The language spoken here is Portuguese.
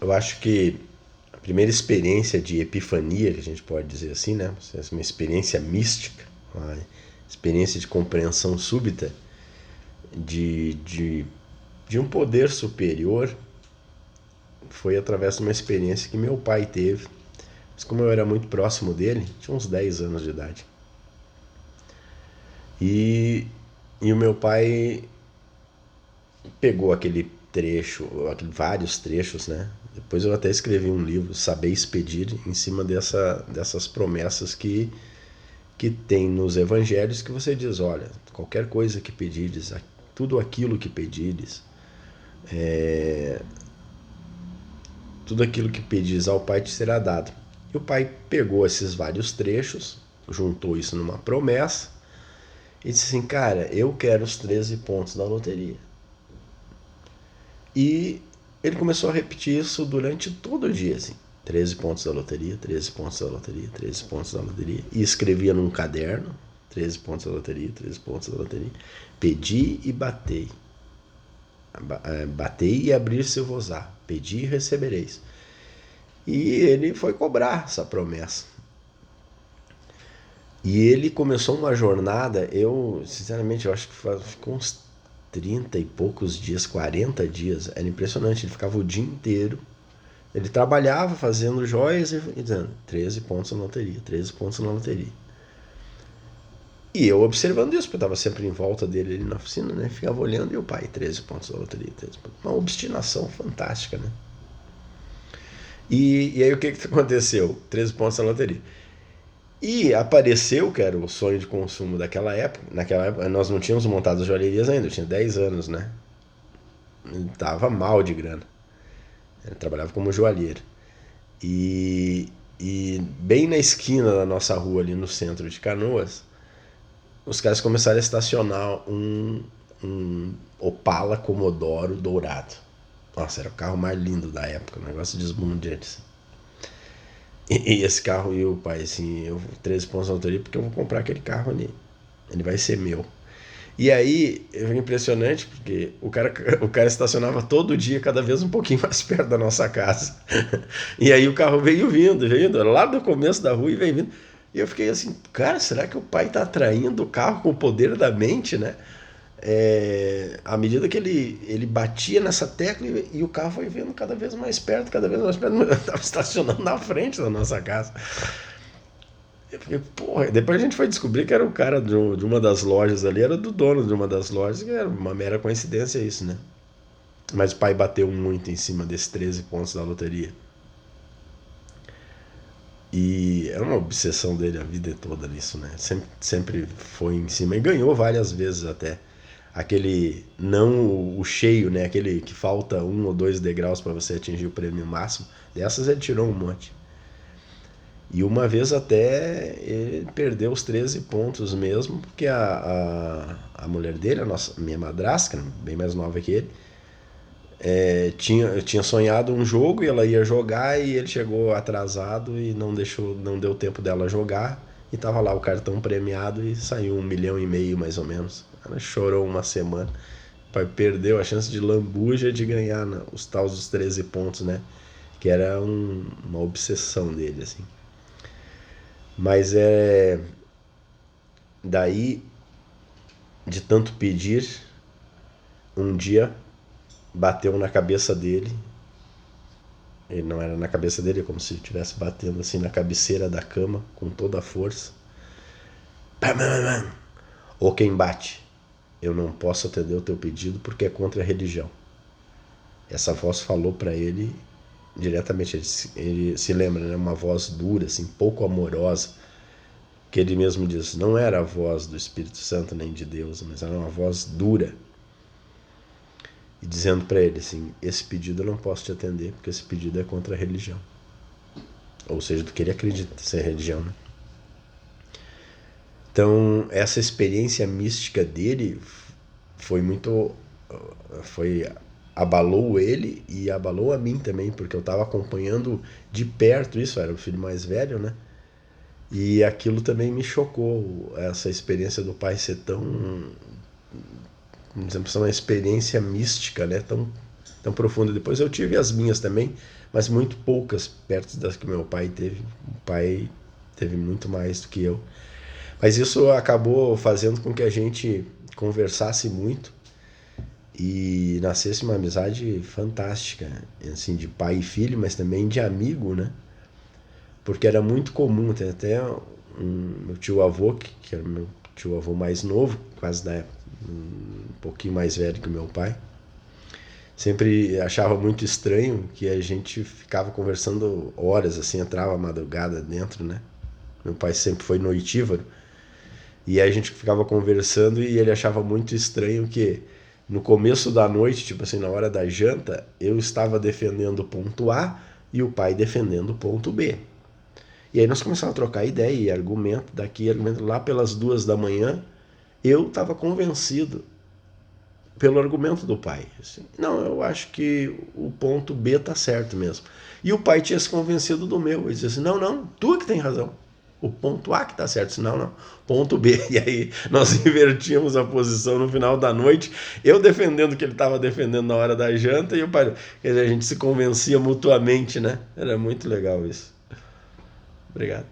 eu acho que a primeira experiência de epifania, que a gente pode dizer assim, né? Uma experiência mística, uma experiência de compreensão súbita de, de, de um poder superior, foi através de uma experiência que meu pai teve. Mas como eu era muito próximo dele, tinha uns 10 anos de idade. E, e o meu pai pegou aquele trecho, vários trechos, né? Depois eu até escrevi um livro, Saber Expedir, em cima dessas promessas que tem nos evangelhos, que você diz, olha, qualquer coisa que pedires, tudo aquilo que pedires, tudo aquilo que pedires ao Pai te será dado. E o Pai pegou esses vários trechos, juntou isso numa promessa, e disse assim, cara, eu quero os 13 pontos da loteria. E ele começou a repetir isso durante todo o dia, assim. 13 pontos da loteria, 13 pontos da loteria, 13 pontos da loteria. E escrevia num caderno, 13 pontos da loteria, 13 pontos da loteria. Pedi e batei. Batei e abrir-se-vos-á. Pedi e recebereis. E ele foi cobrar essa promessa. E ele começou uma jornada, sinceramente, eu acho que ficou uns 30 e poucos dias, 40 dias. Era impressionante, ele ficava o dia inteiro. Ele trabalhava fazendo joias e dizendo 13 pontos na loteria, 13 pontos na loteria. E eu observando isso, porque eu estava sempre em volta dele ali na oficina, né? Ficava olhando e o pai, 13 pontos da loteria, 13 pontos. Uma obstinação fantástica, né? E aí o que aconteceu? 13 pontos na loteria. E apareceu, que era o sonho de consumo daquela época. Naquela época nós não tínhamos montado as joalherias ainda, eu tinha 10 anos, né? Eu tava mal de grana. Eu trabalhava como joalheiro. E, e bem na esquina da nossa rua, ali no centro de Canoas, os caras começaram a estacionar um Opala Comodoro dourado. Nossa, era o carro mais lindo da época, um negócio desbundante. Assim. E esse carro, e o pai, assim, eu 13 pontos na loteria porque eu vou comprar aquele carro ali. Ele vai ser meu. E aí, foi impressionante, porque o cara estacionava todo dia, cada vez um pouquinho mais perto da nossa casa. E aí o carro veio vindo, lá do começo da rua e veio vindo. E eu fiquei assim, cara, será que o pai tá atraindo o carro com o poder da mente, né? À medida que ele batia nessa tecla e o carro foi vindo cada vez mais perto, cada vez mais perto. Estava estacionando na frente da nossa casa. Eu fiquei, porra, depois a gente foi descobrir que era o cara de uma das lojas ali, era do dono de uma das lojas, que era uma mera coincidência isso, né? Mas o pai bateu muito em cima desses 13 pontos da loteria. E era uma obsessão dele a vida toda nisso, né? Sempre foi em cima e ganhou várias vezes até. Aquele, não o cheio, né? Aquele que falta 1 ou 2 degraus para você atingir o prêmio máximo. Dessas ele tirou um monte. E uma vez até ele perdeu os 13 pontos mesmo, porque a mulher dele, minha madrasta, bem mais nova que ele, tinha sonhado um jogo e ela ia jogar e ele chegou atrasado e não deu tempo dela jogar. E tava lá o cartão premiado e saiu 1,5 milhão mais ou menos. Ela chorou uma semana. O pai perdeu a chance de lambuja de ganhar os tais dos 13 pontos, né? Que era uma obsessão dele, assim. Mas daí, de tanto pedir, um dia bateu na cabeça dele. Ele não era na cabeça dele, é como se estivesse batendo assim na cabeceira da cama com toda a força. Ou quem bate, eu não posso atender o teu pedido porque é contra a religião. Essa voz falou para ele diretamente, ele se lembra, né? Uma voz dura, assim, pouco amorosa, que ele mesmo diz, não era a voz do Espírito Santo nem de Deus, mas era uma voz dura. E dizendo para ele assim, esse pedido eu não posso te atender, porque esse pedido é contra a religião. Ou seja, do que ele acredita ser religião, né? Então, essa experiência mística dele foi muito... abalou ele e abalou a mim também, porque eu estava acompanhando de perto isso, eu era o filho mais velho, né? E aquilo também me chocou, essa experiência do pai ser tão, por exemplo, uma experiência mística, né? Tão tão profunda. Depois eu tive as minhas também, mas muito poucas perto das que meu pai teve. O pai teve muito mais do que eu. Mas isso acabou fazendo com que a gente conversasse muito e nascesse uma amizade fantástica, assim, de pai e filho, mas também de amigo, né? Porque era muito comum, tem até meu tio avô, que era meu tio avô mais novo, quase da época, um pouquinho mais velho que o meu pai, sempre achava muito estranho que a gente ficava conversando horas, assim, entrava a madrugada dentro, né? Meu pai sempre foi noitívoro, e aí a gente ficava conversando e ele achava muito estranho que no começo da noite, tipo assim, na hora da janta, eu estava defendendo o ponto A e o pai defendendo o ponto B. E aí nós começamos a trocar ideia e argumento daqui, argumento lá pelas 2 da manhã. Eu estava convencido pelo argumento do pai. Assim, não, eu acho que o ponto B tá certo mesmo. E o pai tinha se convencido do meu. Ele disse assim, não, não, tu que tem razão. O ponto A que tá certo, senão não, ponto B. E aí nós invertíamos a posição no final da noite, eu defendendo o que ele estava defendendo na hora da janta e o pai, quer dizer, a gente se convencia mutuamente, né? Era muito legal isso. Obrigado.